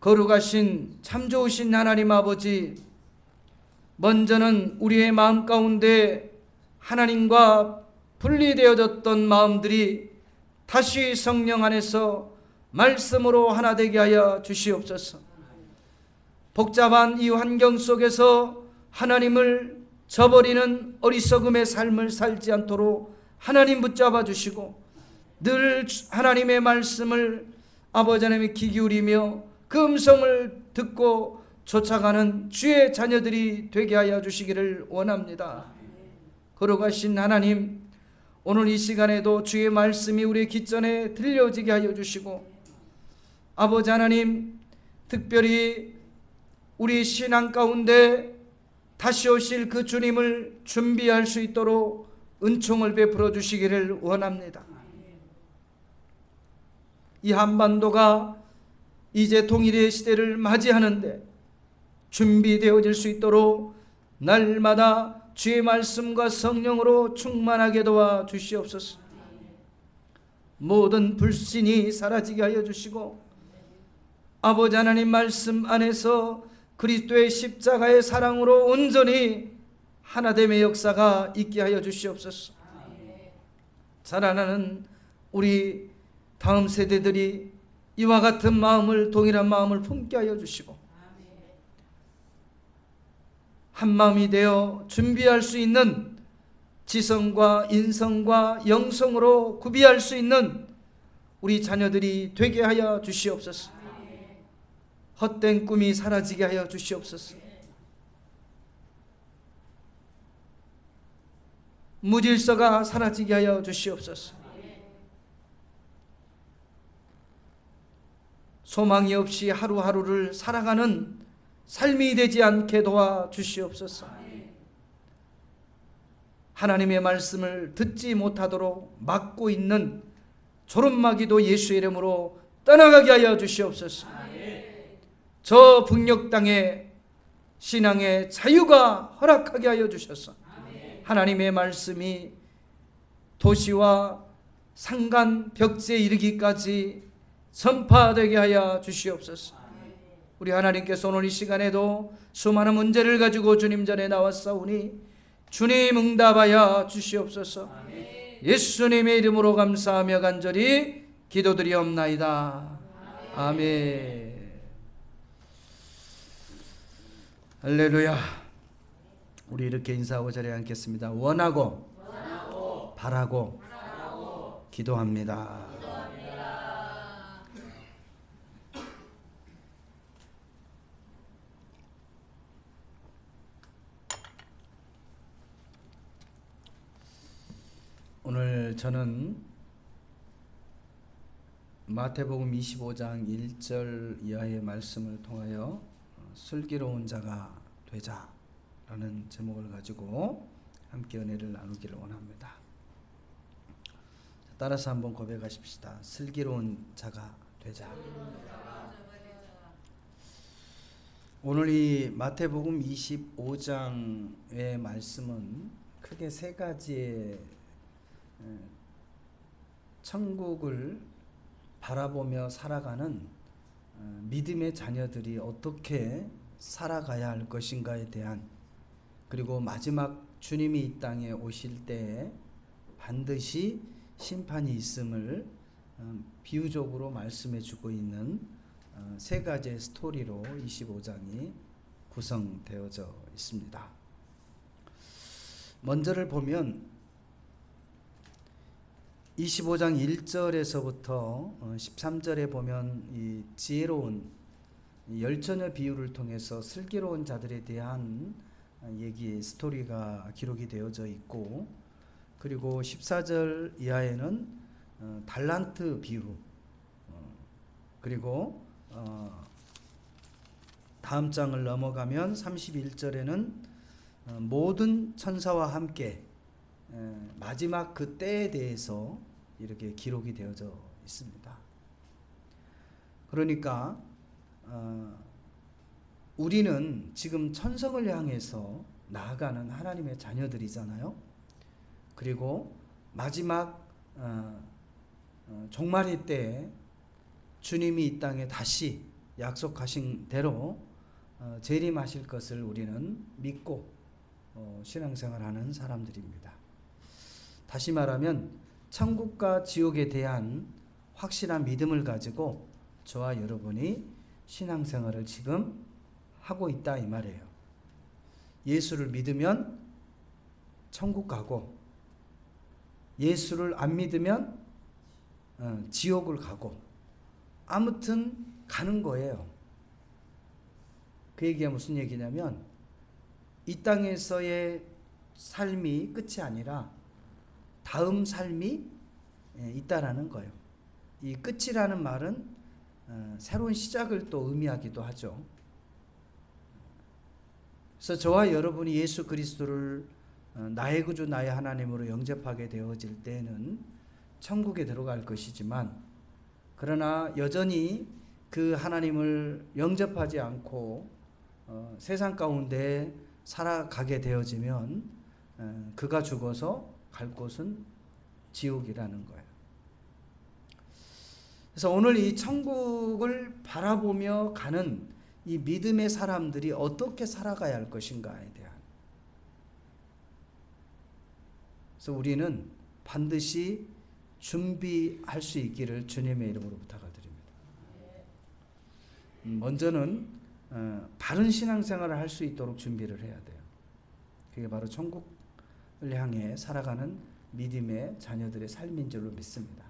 거룩하신 참 좋으신 하나님 아버지, 먼저는 우리의 마음 가운데 하나님과 분리되어졌던 마음들이 다시 성령 안에서 말씀으로 하나 되게 하여 주시옵소서. 복잡한 이 환경 속에서 하나님을 저버리는 어리석음의 삶을 살지 않도록 하나님 붙잡아 주시고, 늘 하나님의 말씀을 아버지 하나님의 귀 기울이며 그 음성을 듣고 쫓아가는 주의 자녀들이 되게 하여 주시기를 원합니다. 거룩하신 하나님, 오늘 이 시간에도 주의 말씀이 우리의 귓전에 들려지게 하여 주시고, 아버지 하나님, 특별히 우리 신앙 가운데 다시 오실 그 주님을 준비할 수 있도록 은총을 베풀어 주시기를 원합니다. 이 한반도가 이제 통일의 시대를 맞이하는데 준비되어질 수 있도록 날마다 주의 말씀과 성령으로 충만하게 도와 주시옵소서. 모든 불신이 사라지게 하여 주시고, 아버지 하나님 말씀 안에서 그리스도의 십자가의 사랑으로 온전히 하나됨의 역사가 있게 하여 주시옵소서. 자라나는 우리 다음 세대들이 이와 같은 마음을, 동일한 마음을 품게 하여 주시고, 한 마음이 되어 준비할 수 있는 지성과 인성과 영성으로 구비할 수 있는 우리 자녀들이 되게 하여 주시옵소서. 헛된 꿈이 사라지게 하여 주시옵소서. 무질서가 사라지게 하여 주시옵소서. 소망이 없이 하루하루를 살아가는 삶이 되지 않게 도와주시옵소서. 하나님의 말씀을 듣지 못하도록 막고 있는 조름마귀도 예수의 이름으로 떠나가게 하여 주시옵소서. 저 북녘 땅에 신앙의 자유가 허락하게 하여 주셔서 하나님의 말씀이 도시와 산간 벽지에 이르기까지 선파되게 하여 주시옵소서. 우리 하나님께서 오늘 이 시간에도 수많은 문제를 가지고 주님 전에 나왔사오니 주님 응답하여 주시옵소서. 예수님의 이름으로 감사하며 간절히 기도드리옵나이다. 아멘. 할렐루야. 우리 이렇게 인사하고 자리에 앉겠습니다. 원하고 바라고 기도합니다. 오늘 저는 마태복음 25장 1절 이하의 말씀을 통하여 슬기로운 자가 되자라는 제목을 가지고 함께 은혜를 나누기를 원합니다. 따라서 한번 고백하십시다. 슬기로운 자가 되자. 오늘 이 마태복음 25장의 말씀은 크게 세 가지의 천국을 바라보며 살아가는 믿음의 자녀들이 어떻게 살아가야 할 것인가에 대한, 그리고 마지막 주님이 이 땅에 오실 때에 반드시 심판이 있음을 비유적으로 말씀해 주고 있는 세 가지의 스토리로 25장이 구성되어져 있습니다. 먼저를 보면 25장 1절에서부터 13절에 보면 이 지혜로운 열처녀 비유를 통해서 슬기로운 자들에 대한 얘기, 스토리가 기록이 되어져 있고, 그리고 14절 이하에는 달란트 비유, 그리고 다음 장을 넘어가면 31절에는 모든 천사와 함께 마지막 그 때에 대해서 이렇게 기록이 되어져 있습니다. 그러니까 우리는 지금 천성을 향해서 나아가는 하나님의 자녀들이잖아요. 그리고 마지막 종말의 때에 주님이 이 땅에 다시 약속하신 대로 재림하실 것을 우리는 믿고 신앙생활하는 사람들입니다. 다시 말하면 천국과 지옥에 대한 확실한 믿음을 가지고 저와 여러분이 신앙생활을 지금 하고 있다 이 말이에요. 예수를 믿으면 천국 가고, 예수를 안 믿으면 지옥을 가고, 아무튼 가는 거예요. 그 얘기가 무슨 얘기냐면 이 땅에서의 삶이 끝이 아니라 다음 삶이 있다라는 거예요. 이 끝이라는 말은 새로운 시작을 또 의미하기도 하죠. 그래서 저와 여러분이 예수 그리스도를 나의 구주 나의 하나님으로 영접하게 되어질 때에는 천국에 들어갈 것이지만, 그러나 여전히 그 하나님을 영접하지 않고 세상 가운데 살아가게 되어지면 그가 죽어서 갈 곳은 지옥이라는 거예요. 그래서 오늘 이 천국을 바라보며 가는 이 믿음의 사람들이 어떻게 살아가야 할 것인가에 대한, 그래서 우리는 반드시 준비할 수 있기를 주님의 이름으로 부탁을 드립니다. 먼저는 바른 신앙생활을 할 수 있도록 준비를 해야 돼요. 그게 바로 천국을 향해 살아가는 믿음의 자녀들의 삶인 줄로 믿습니다.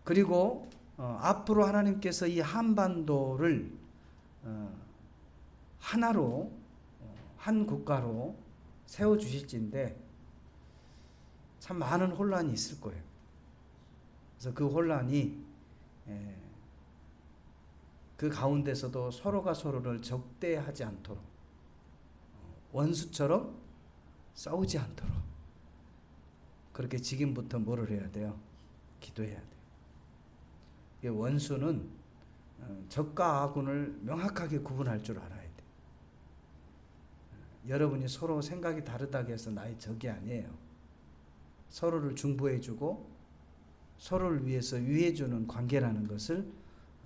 그리고 앞으로 하나님께서 이 한반도를 하나로, 한 국가로 세워주실진데 참 많은 혼란이 있을 거예요. 그래서 그 혼란이 그 가운데서도 서로가 서로를 적대하지 않도록, 원수처럼 싸우지 않도록, 그렇게 지금부터 뭐를 해야 돼요? 기도해야 돼요. 원수는 적과 아군을 명확하게 구분할 줄 알아야 돼요. 여러분이 서로 생각이 다르다고 해서 나의 적이 아니에요. 서로를 중보해주고 서로를 위해서 위해주는 관계라는 것을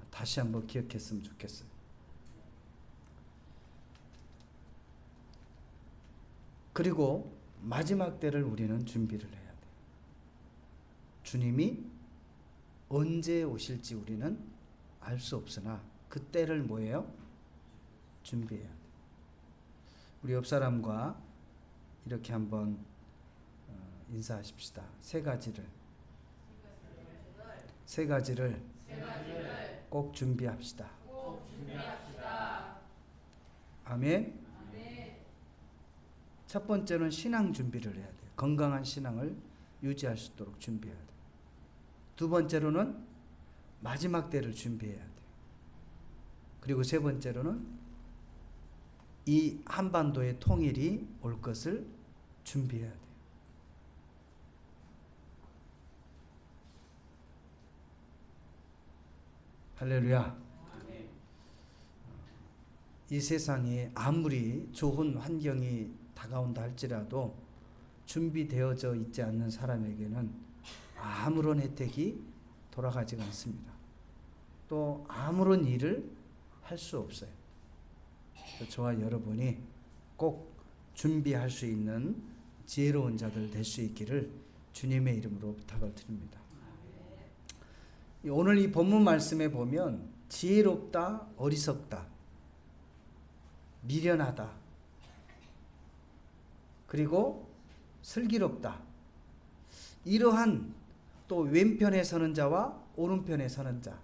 다시 한번 기억했으면 좋겠어요. 그리고 마지막 때를 우리는 준비를 해야 돼요. 주님이 언제 오실지 우리는 알 수 없으나 그 때를 뭐예요? 준비해야 돼요. 우리 옆 사람과 이렇게 한번 인사하십시다. 세 가지를 꼭 준비합시다. 아멘. 첫 번째는 신앙 준비를 해야 돼요. 건강한 신앙을 유지할 수 있도록 준비해야 돼요. 두 번째로는 마지막 때를 준비해야 돼요. 그리고 세 번째로는 이 한반도의 통일이 올 것을 준비해야 돼요. 할렐루야. 이 세상에 아무리 좋은 환경이 다가온다 할지라도 준비되어져 있지 않는 사람에게는 아무런 혜택이 돌아가지가 않습니다. 또 아무런 일을 할 수 없어요. 저와 여러분이 꼭 준비할 수 있는 지혜로운 자들 될 수 있기를 주님의 이름으로 부탁을 드립니다. 오늘 이 본문 말씀에 보면 지혜롭다, 어리석다, 미련하다, 그리고 슬기롭다, 이러한 또 왼편에 서는 자와 오른편에 서는 자,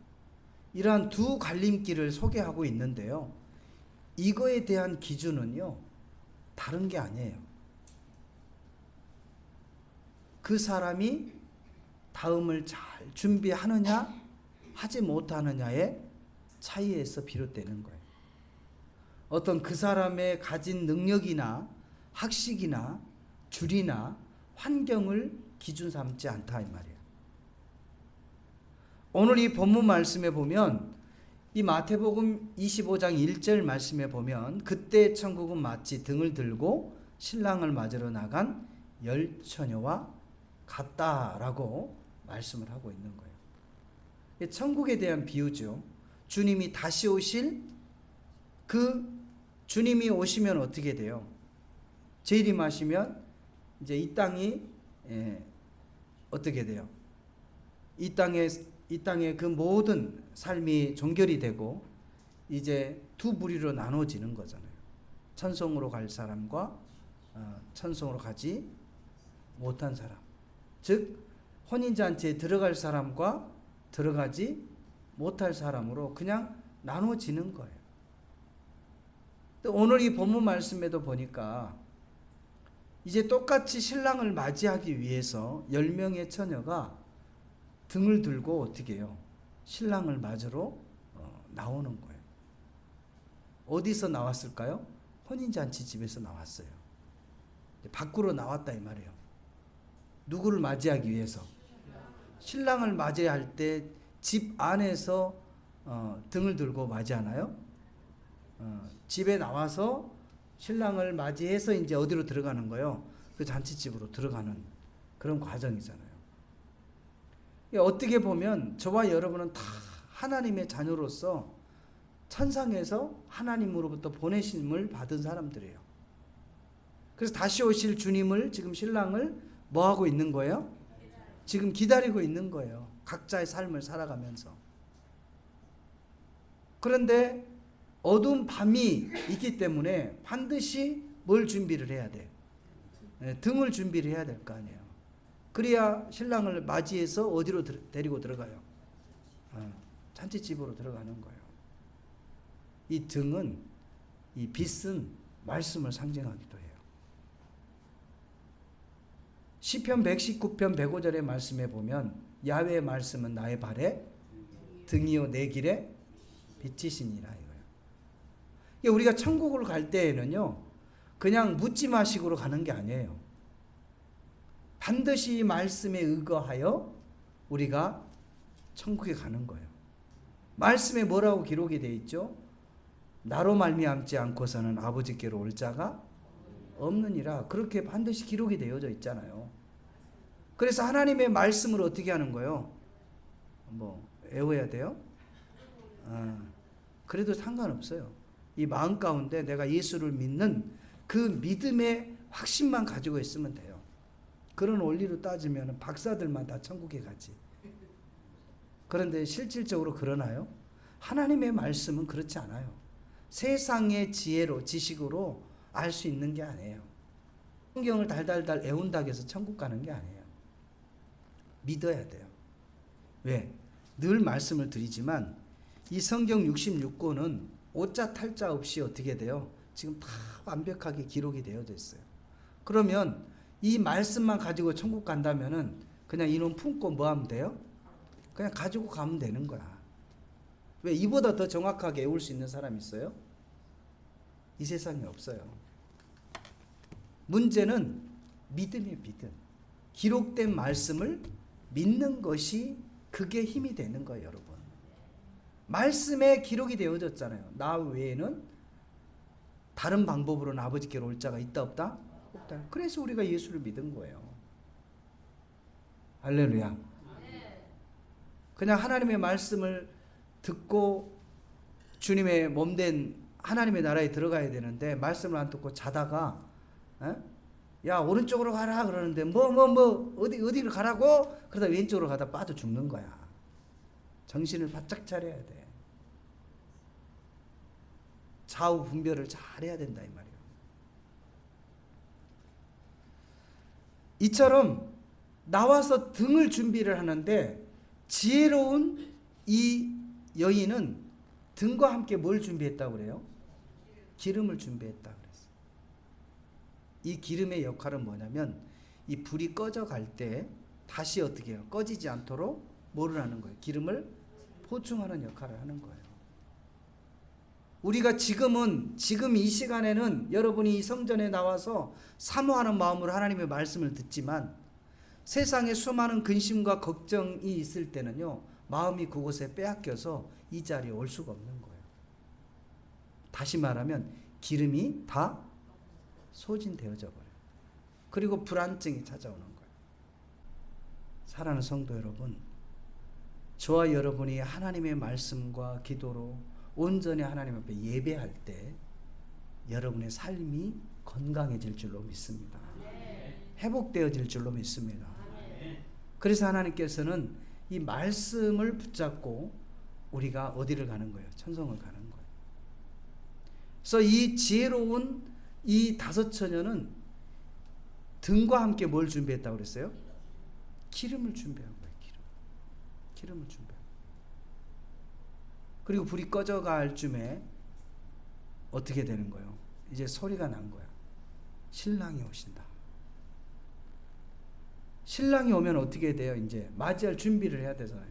이러한 두 갈림길을 소개하고 있는데요. 이거에 대한 기준은요, 다른 게 아니에요. 그 사람이 다음을 잘 준비하느냐 하지 못하느냐의 차이에서 비롯되는 거예요. 어떤 그 사람의 가진 능력이나 학식이나 줄이나 환경을 기준 삼지 않다 이 말이에요. 오늘 이 본문 말씀에 보면 이 마태복음 25장 1절 말씀에 보면 그때 천국은 마치 등을 들고 신랑을 맞으러 나간 열 처녀와 같다라고 말씀을 하고 있는 거예요. 천국에 대한 비유죠. 주님이 다시 오실 그 주님이 오시면 어떻게 돼요? 재림하시면 이제 이 땅이 어떻게 돼요? 이 땅의 그 모든 삶이 종결이 되고 이제 두 부류로 나눠지는 거잖아요. 천성으로 갈 사람과 천성으로 가지 못한 사람. 즉 혼인잔치에 들어갈 사람과 들어가지 못할 사람으로 그냥 나눠지는 거예요. 오늘 이 본문 말씀에도 보니까 이제 똑같이 신랑을 맞이하기 위해서 10명의 처녀가 등을 들고 어떻게 해요? 신랑을 맞으러 나오는 거예요. 어디서 나왔을까요? 혼인잔치 집에서 나왔어요. 밖으로 나왔다 이 말이에요. 누구를 맞이하기 위해서? 신랑을 맞이할 때 집 안에서 등을 들고 맞이하나요? 집에 나와서 신랑을 맞이해서 이제 어디로 들어가는 거예요? 그 잔치집으로 들어가는 그런 과정이잖아요. 어떻게 보면 저와 여러분은 다 하나님의 자녀로서 천상에서 하나님으로부터 보내심을 받은 사람들이에요. 그래서 다시 오실 주님을 지금 신랑을 뭐 하고 있는 거예요? 지금 기다리고 있는 거예요. 각자의 삶을 살아가면서. 그런데 어두운 밤이 있기 때문에 반드시 뭘 준비를 해야 돼? 등을 준비를 해야 될 거 아니에요. 그래야 신랑을 맞이해서 어디로 데리고 들어가요? 잔치집으로 들어가는 거예요. 이 등은, 이 빛은 말씀을 상징하기도 해요. 시편 119편 105절의 말씀에 보면 야훼의 말씀은 나의 발에 등이요 내 길에 빛이시니라 이거예요. 우리가 천국을 갈 때에는요 그냥 묻지마식으로 가는 게 아니에요. 반드시 이 말씀에 의거하여 우리가 천국에 가는 거예요. 말씀에 뭐라고 기록이 되어 있죠? 나로 말미암지 않고서는 아버지께로 올 자가 없느니라. 그렇게 반드시 기록이 되어져 있잖아요. 그래서 하나님의 말씀을 어떻게 하는 거예요? 뭐 외워야 돼요? 그래도 상관없어요. 이 마음 가운데 내가 예수를 믿는 그 믿음의 확신만 가지고 있으면 돼요. 그런 원리로 따지면 박사들만 다 천국에 가지. 그런데 실질적으로 그러나요? 하나님의 말씀은 그렇지 않아요. 세상의 지혜로 지식으로 알 수 있는 게 아니에요. 성경을 달달달 애운다고 해서 천국 가는 게 아니에요. 믿어야 돼요. 왜? 늘 말씀을 드리지만 이 성경 66권은 오자 탈자 없이 어떻게 돼요? 지금 다 완벽하게 기록이 되어져 있어요. 그러면 이 말씀만 가지고 천국 간다면은 그냥 이놈 품고 뭐 하면 돼요? 그냥 가지고 가면 되는 거야. 왜? 이보다 더 정확하게 외울 수 있는 사람이 있어요? 이 세상에 없어요. 문제는 믿음이에요, 믿음. 기록된 말씀을 믿는 것이 그게 힘이 되는 거예요, 여러분. 말씀에 기록이 되어졌잖아요. 나 외에는 다른 방법으로는 아버지께로 올 자가 있다 없다? 없다. 그래서 우리가 예수를 믿은 거예요. 할렐루야. 그냥 하나님의 말씀을 듣고 주님의 몸된 하나님의 나라에 들어가야 되는데 말씀을 안 듣고 자다가 야 오른쪽으로 가라 그러는데 어디를 가라고? 그러다 왼쪽으로 가다 빠져 죽는 거야. 정신을 바짝 차려야 돼. 좌우 분별을 잘 해야 된다 이 말이에요. 이처럼 나와서 등을 준비를 하는데 지혜로운 이 여인은 등과 함께 뭘 준비했다고 그래요? 기름을 준비했다 그랬어요. 이 기름의 역할은 뭐냐면 이 불이 꺼져 갈 때 다시 어떻게 해요? 꺼지지 않도록 뭐를 하는 거예요? 기름을 보충하는 역할을 하는 거예요. 우리가 지금 이 시간에는 여러분이 이 성전에 나와서 사모하는 마음으로 하나님의 말씀을 듣지만 세상에 수많은 근심과 걱정이 있을 때는요 마음이 그곳에 빼앗겨서 이 자리에 올 수가 없는 거예요. 다시 말하면 기름이 다 소진되어져 버려요. 그리고 불안증이 찾아오는 거예요. 사랑하는 성도 여러분, 저와 여러분이 하나님의 말씀과 기도로 온전히 하나님 앞에 예배할 때 여러분의 삶이 건강해질 줄로 믿습니다. 회복되어질 줄로 믿습니다. 그래서 하나님께서는 이 말씀을 붙잡고 우리가 어디를 가는 거예요? 천성을 가는 거예요. 그래서 이 지혜로운 이 다섯 처녀는 등과 함께 뭘 준비했다고 그랬어요? 기름을 준비한 거예요. 기름을 준비한 거예요. 그리고 불이 꺼져갈 쯤에 어떻게 되는 거예요? 이제 소리가 난 거야. 신랑이 오신다. 신랑이 오면 어떻게 돼요? 이제 맞이할 준비를 해야 되잖아요.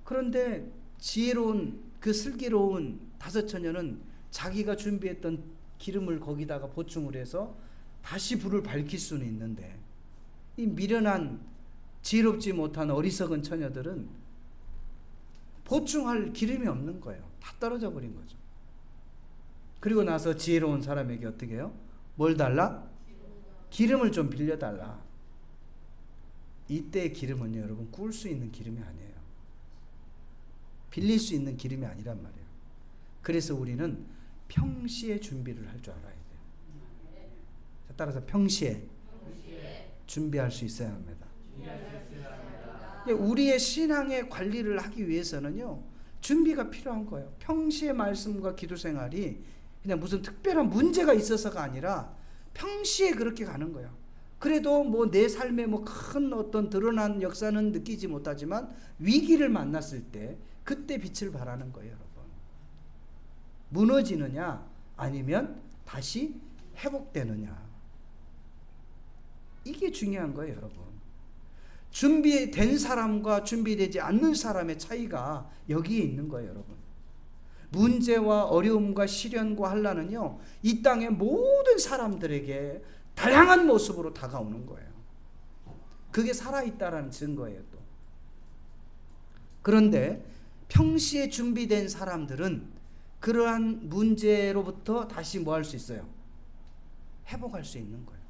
그런데 지혜로운 그 슬기로운 다섯 처녀는 자기가 준비했던 기름을 거기다가 보충을 해서 다시 불을 밝힐 수는 있는데, 이 미련한 지혜롭지 못한 어리석은 처녀들은 보충할 기름이 없는 거예요. 다 떨어져 버린 거죠. 그리고 나서 지혜로운 사람에게 어떻게 해요? 뭘 달라? 기름을 좀 빌려달라. 이때의 기름은요, 여러분, 구울 수 있는 기름이 아니에요. 빌릴 수 있는 기름이 아니란 말이에요. 그래서 우리는 평시에 준비를 할 줄 알아야 돼요. 따라서 평시에 준비할 수 있어야 합니다. 우리의 신앙의 관리를 하기 위해서는요, 준비가 필요한 거예요. 평시의 말씀과 기도 생활이 그냥 무슨 특별한 문제가 있어서가 아니라 평시에 그렇게 가는 거예요. 그래도 뭐 내 삶에 뭐 큰 어떤 드러난 역사는 느끼지 못하지만 위기를 만났을 때 그때 빛을 발하는 거예요, 여러분. 무너지느냐 아니면 다시 회복되느냐, 이게 중요한 거예요, 여러분. 준비된 사람과 준비되지 않는 사람의 차이가 여기에 있는 거예요, 여러분. 문제와 어려움과 시련과 환난은요, 이 땅의 모든 사람들에게 다양한 모습으로 다가오는 거예요. 그게 살아있다라는 증거예요, 또. 그런데 평시에 준비된 사람들은 그러한 문제로부터 다시 뭐 할 수 있어요? 회복할 수 있는 거예요.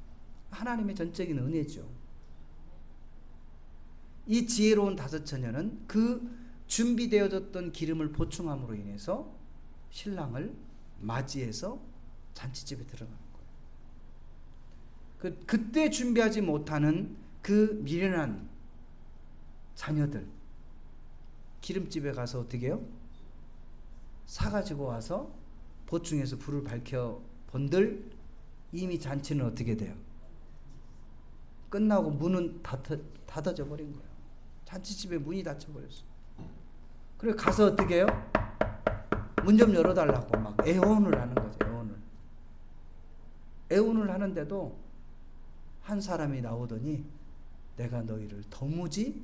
하나님의 전적인 은혜죠. 이 지혜로운 다섯 처녀는 그 준비되어졌던 기름을 보충함으로 인해서 신랑을 맞이해서 잔치집에 들어가는 거예요. 그때 준비하지 못하는 그 미련한 자녀들, 기름집에 가서 어떻게 해요? 사가지고 와서 보충해서 불을 밝혀 본들 이미 잔치는 어떻게 돼요? 끝나고 문은 닫아져 버린 거예요. 잔치집에 문이 닫혀버렸어. 그래 가서 어떻게 해요? 문 좀 열어달라고 막 애원을 하는 거죠. 애원을 하는데도 한 사람이 나오더니 내가 너희를 도무지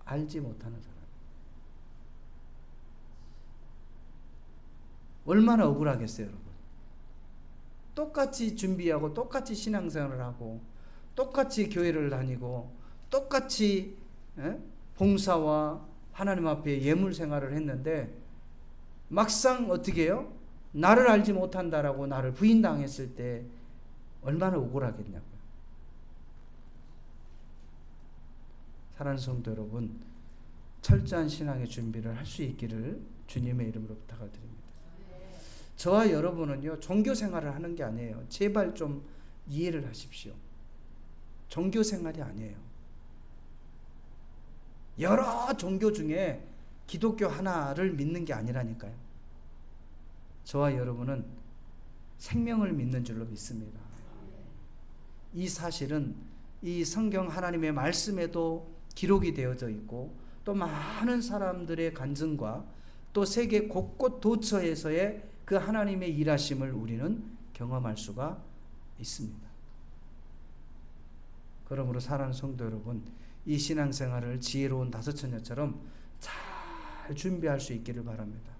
알지 못하는 사람. 얼마나 억울하겠어요, 여러분. 똑같이 준비하고 똑같이 신앙생활을 하고 똑같이 교회를 다니고 똑같이 봉사와 하나님 앞에 예물 생활을 했는데 막상 어떻게 해요? 나를 알지 못한다라고 나를 부인당했을 때 얼마나 억울하겠냐고요. 사랑하는 성도 여러분, 철저한 신앙의 준비를 할 수 있기를 주님의 이름으로 부탁을 드립니다. 저와 여러분은요, 종교 생활을 하는 게 아니에요. 제발 좀 이해를 하십시오. 종교 생활이 아니에요. 여러 종교 중에 기독교 하나를 믿는 게 아니라니까요. 저와 여러분은 생명을 믿는 줄로 믿습니다. 이 사실은 이 성경 하나님의 말씀에도 기록이 되어져 있고 또 많은 사람들의 간증과 또 세계 곳곳 도처에서의 그 하나님의 일하심을 우리는 경험할 수가 있습니다. 그러므로 사랑하는 성도 여러분, 이 신앙생활을 지혜로운 다섯 처녀처럼 잘 준비할 수 있기를 바랍니다.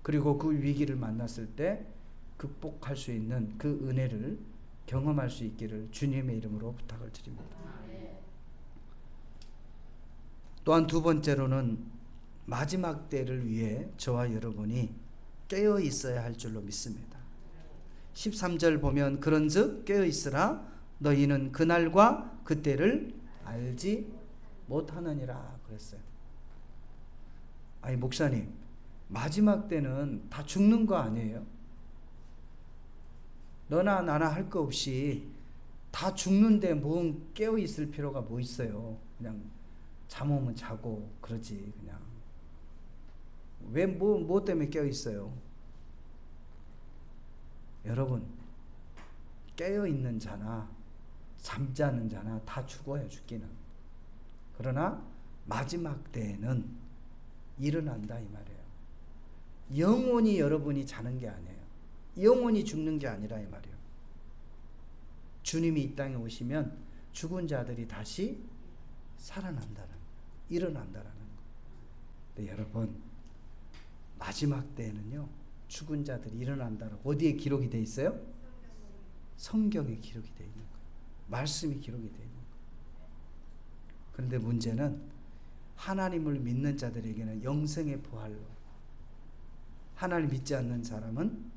그리고 그 위기를 만났을 때 극복할 수 있는 그 은혜를 경험할 수 있기를 주님의 이름으로 부탁을 드립니다. 또한 두 번째로는 마지막 때를 위해 저와 여러분이 깨어 있어야 할 줄로 믿습니다. 13절 보면 그런즉 깨어 있으라 너희는 그날과 그때를 알지 못하느니라 그랬어요. 아니 목사님, 마지막 때는 다 죽는 거 아니에요? 너나 나나 할 거 없이 다 죽는데 뭐 깨어 있을 필요가 뭐 있어요? 그냥 잠 오면 자고 그러지. 그냥 왜 뭐 때문에 깨어 있어요? 여러분, 깨어 있는 자나 잠자는 자나 다 죽어요. 죽기는. 그러나 마지막 때에는 일어난다 이 말이에요. 영원히 여러분이 자는 게 아니에요. 영원히 죽는 게 아니라 이 말이에요. 주님이 이 땅에 오시면 죽은 자들이 다시 살아난다는, 일어난다라는 거. 근데 여러분, 마지막 때에는요, 죽은 자들이 일어난다라고 어디에 기록이 돼 있어요? 성경에 기록이 돼 있는 거예요. 말씀이 기록이 돼 있는 거예요. 그런데 문제는 하나님을 믿는 자들에게는 영생의 부활로, 하나님 믿지 않는 사람은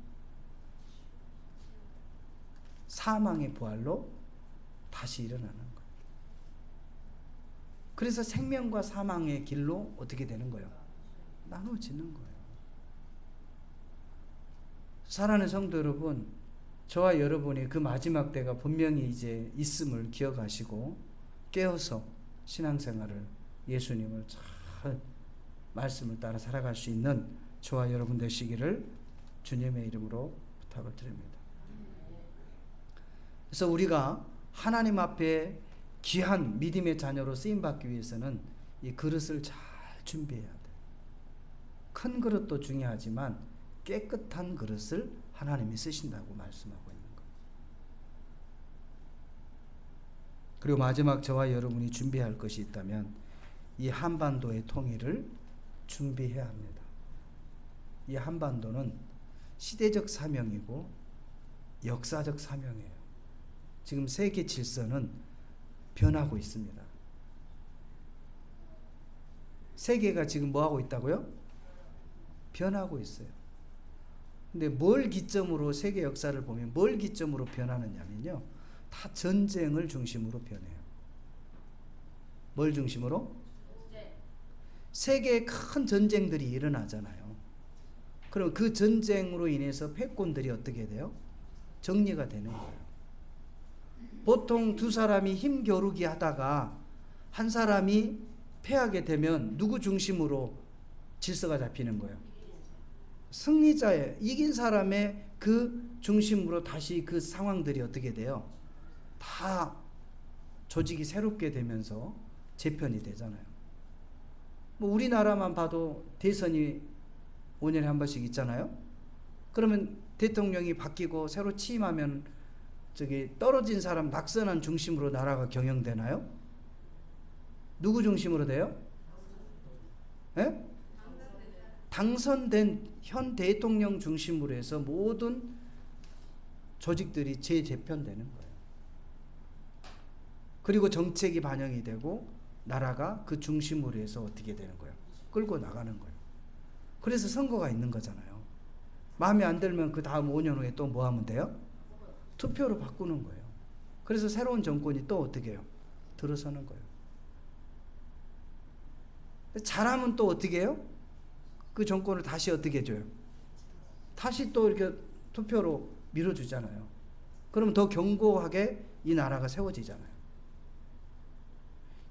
사망의 부활로 다시 일어나는 거예요. 그래서 생명과 사망의 길로 어떻게 되는 거예요? 나눠지는 거예요. 사랑하는 성도 여러분, 저와 여러분이 그 마지막 때가 분명히 이제 있음을 기억하시고 깨어서 신앙생활을, 예수님을 잘 말씀을 따라 살아갈 수 있는 저와 여러분 되시기를 주님의 이름으로 부탁을 드립니다. 그래서 우리가 하나님 앞에 귀한 믿음의 자녀로 쓰임받기 위해서는 이 그릇을 잘 준비해야 돼요. 큰 그릇도 중요하지만 깨끗한 그릇을 하나님이 쓰신다고 말씀하고 있는 거예요. 그리고 마지막 저와 여러분이 준비할 것이 있다면 이 한반도의 통일을 준비해야 합니다. 이 한반도는 시대적 사명이고 역사적 사명이에요. 지금 세계 질서는 변하고 있습니다. 세계가 지금 뭐 하고 있다고요? 변하고 있어요. 근데 뭘 기점으로 세계 역사를 보면 뭘 기점으로 변하느냐면요, 다 전쟁을 중심으로 변해요. 뭘 중심으로? 세계에 큰 전쟁들이 일어나잖아요. 그럼 그 전쟁으로 인해서 패권들이 어떻게 돼요? 정리가 되는 거예요. 보통 두 사람이 힘겨루기 하다가 한 사람이 패하게 되면 누구 중심으로 질서가 잡히는 거예요? 승리자의, 이긴 사람의 그 중심으로 다시 그 상황들이 어떻게 돼요? 다 조직이 새롭게 되면서 재편이 되잖아요. 뭐 우리나라만 봐도 대선이 5년에 한 번씩 있잖아요. 그러면 대통령이 바뀌고 새로 취임하면 저기 떨어진 사람 낙선한 중심으로 나라가 경영되나요? 누구 중심으로 돼요? 예? 당선된 현 대통령 중심으로 해서 모든 조직들이 재재편되는 거예요. 그리고 정책이 반영이 되고 나라가 그 중심으로 해서 어떻게 되는 거예요? 끌고 나가는 거예요. 그래서 선거가 있는 거잖아요. 마음에 안 들면 그 다음 5년 후에 또 뭐 하면 돼요? 투표로 바꾸는 거예요. 그래서 새로운 정권이 또 어떻게 해요? 들어서는 거예요. 잘하면 또 어떻게 해요? 그 정권을 다시 어떻게 해줘요? 다시 또 이렇게 투표로 밀어주잖아요. 그럼 더 견고하게 이 나라가 세워지잖아요.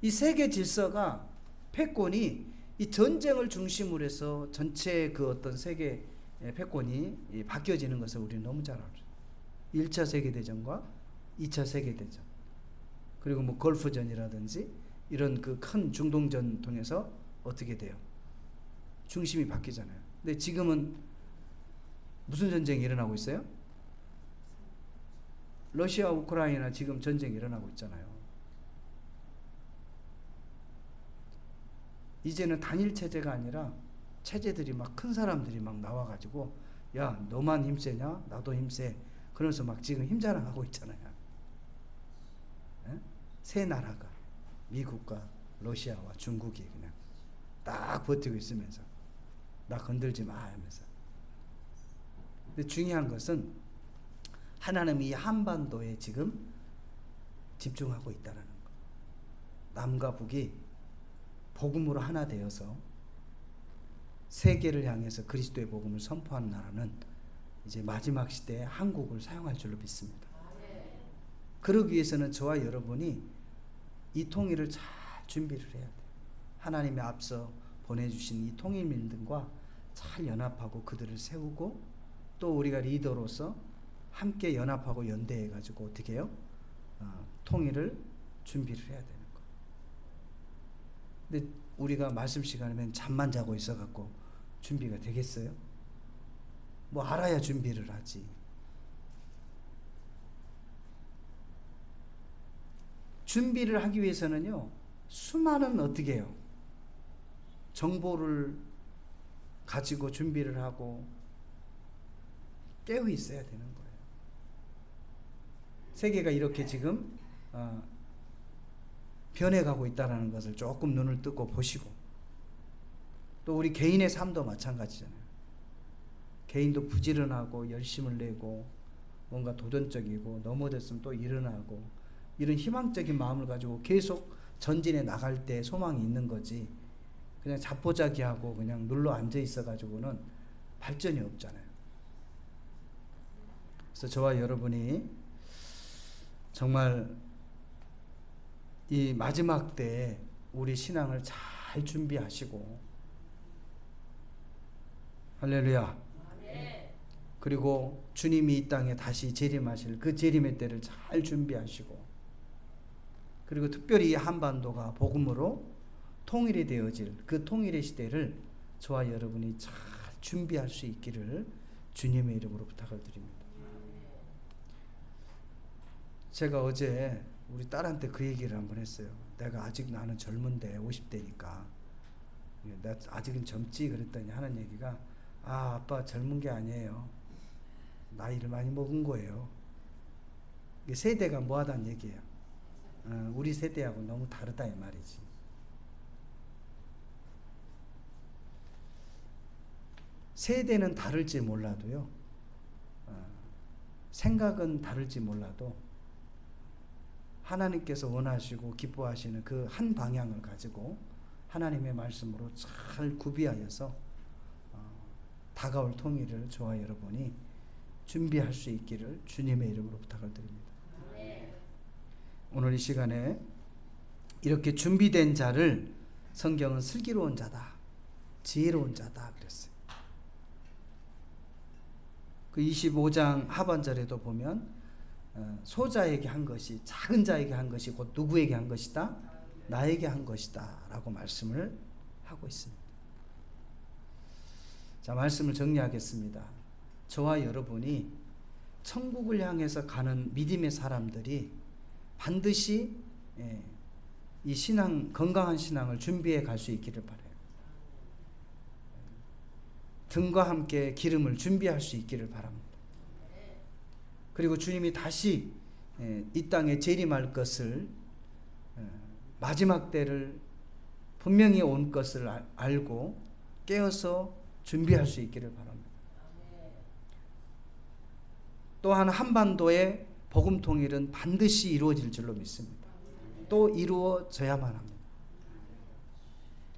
이 세계 질서가, 패권이 이 전쟁을 중심으로 해서 전체 그 어떤 세계 패권이 바뀌어지는 것을 우리는 너무 잘 알죠. 1차 세계대전과 2차 세계대전, 그리고 뭐 걸프전이라든지 이런 그 큰 중동전 통해서 어떻게 돼요? 중심이 바뀌잖아요. 근데 지금은 무슨 전쟁이 일어나고 있어요? 러시아, 우크라이나 지금 전쟁이 일어나고 있잖아요. 이제는 단일 체제가 아니라 체제들이 막 큰 사람들이 막 나와가지고 야, 너만 힘세냐? 나도 힘세. 그러면서 막 지금 힘자랑하고 있잖아요. 에? 세 나라가, 미국과 러시아와 중국이 그냥 딱 버티고 있으면서 나 건들지 마 하면서. 근데 중요한 것은 하나님이 한반도에 지금 집중하고 있다는 거. 남과 북이 복음으로 하나 되어서 세계를 향해서 그리스도의 복음을 선포하는 나라는 이제 마지막 시대에 한국을 사용할 줄로 믿습니다. 그러기 위해서는 저와 여러분이 이 통일을 잘 준비를 해야 돼요. 하나님이 앞서 보내주신 이 통일민들과 잘 연합하고 그들을 세우고, 또 우리가 리더로서 함께 연합하고 연대해가지고 어떻게 해요? 통일을 준비를 해야 되는 거예요. 근데 우리가 말씀 시간이면 잠만 자고 있어갖고 준비가 되겠어요? 뭐 알아야 준비를 하지. 준비를 하기 위해서는요, 수많은 어떻게 해요? 정보를 가지고 준비를 하고 깨어 있어야 되는 거예요. 세계가 이렇게 지금 변해가고 있다는 것을 조금 눈을 뜨고 보시고, 또 우리 개인의 삶도 마찬가지잖아요. 개인도 부지런하고 열심을 내고 뭔가 도전적이고 넘어졌으면 또 일어나고, 이런 희망적인 마음을 가지고 계속 전진해 나갈 때 소망이 있는 거지, 그냥 자포자기하고 그냥 눌러 앉아 있어 가지고는 발전이 없잖아요. 그래서 저와 여러분이 정말 이 마지막 때에 우리 신앙을 잘 준비하시고, 할렐루야. 그리고 주님이 이 땅에 다시 재림하실 그 재림의 때를 잘 준비하시고, 그리고 특별히 한반도가 복음으로 통일이 되어질 그 통일의 시대를 저와 여러분이 잘 준비할 수 있기를 주님의 이름으로 부탁을 드립니다. 제가 어제 우리 딸한테 그 얘기를 한번 했어요. 내가 아직 나는 젊은데 50대니까 나 아직은 젊지 그랬더니 하는 얘기가, 아빠 젊은 게 아니에요. 나이를 많이 먹은 거예요. 세대가 뭐하다는 얘기예요. 우리 세대하고 너무 다르다 이 말이지. 세대는 다를지 몰라도요, 생각은 다를지 몰라도 하나님께서 원하시고 기뻐하시는 그 한 방향을 가지고 하나님의 말씀으로 잘 구비하여서 다가올 통일을 저와 여러분이 준비할 수 있기를 주님의 이름으로 부탁을 드립니다. 오늘 이 시간에 이렇게 준비된 자를 성경은 슬기로운 자다, 지혜로운 자다 그랬어요. 그 25장 하반절에도 보면 소자에게 한 것이, 작은 자에게 한 것이 곧 누구에게 한 것이다? 나에게 한 것이다 라고 말씀을 하고 있습니다. 자, 말씀을 정리하겠습니다. 저와 여러분이 천국을 향해서 가는 믿음의 사람들이 반드시 이 신앙, 건강한 신앙을 준비해 갈 수 있기를 바라요. 등과 함께 기름을 준비할 수 있기를 바랍니다. 그리고 주님이 다시 이 땅에 재림할 것을, 마지막 때를 분명히 온 것을 알고 깨어서 준비할 수 있기를 바랍니다. 또한 한반도의 복음 통일은 반드시 이루어질 줄로 믿습니다. 또 이루어져야만 합니다.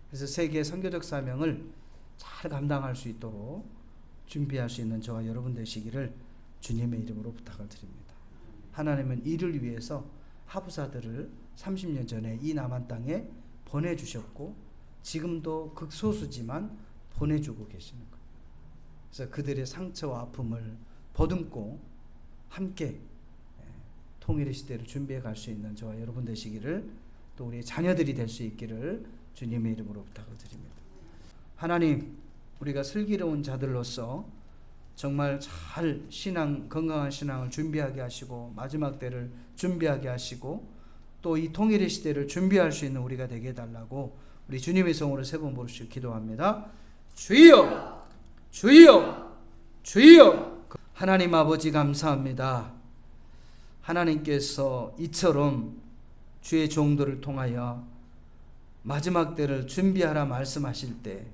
그래서 세계 선교적 사명을 잘 감당할 수 있도록 준비할 수 있는 저와 여러분 되시기를 주님의 이름으로 부탁을 드립니다. 하나님은 이를 위해서 하부사들을 30년 전에 이 남한 땅에 보내주셨고, 지금도 극소수지만 보내주고 계시는 거예요. 그래서 그들의 상처와 아픔을 보듬고 함께 통일의 시대를 준비해 갈 수 있는 저와 여러분 되시기를, 또 우리의 자녀들이 될 수 있기를 주님의 이름으로 부탁을 드립니다. 하나님, 우리가 슬기로운 자들로서 정말 잘 신앙, 건강한 신앙을 준비하게 하시고 마지막 때를 준비하게 하시고 또 이 통일의 시대를 준비할 수 있는 우리가 되게 해달라고 우리 주님의 성으로 세 번 부르시고 기도합니다. 주여, 주여, 주여. 하나님 아버지 감사합니다. 하나님께서 이처럼 주의 종들을 통하여 마지막 때를 준비하라 말씀하실 때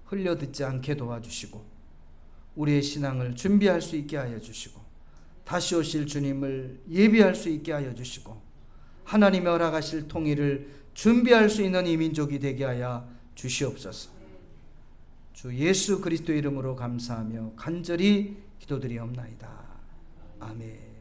흘려듣지 않게 도와주시고 우리의 신앙을 준비할 수 있게 하여 주시고 다시 오실 주님을 예비할 수 있게 하여 주시고 하나님의 허락하실 통일을 준비할 수 있는 이 민족이 되게 하여 주시옵소서. 주 예수 그리스도 이름으로 감사하며 간절히 기도드리옵나이다. 아멘.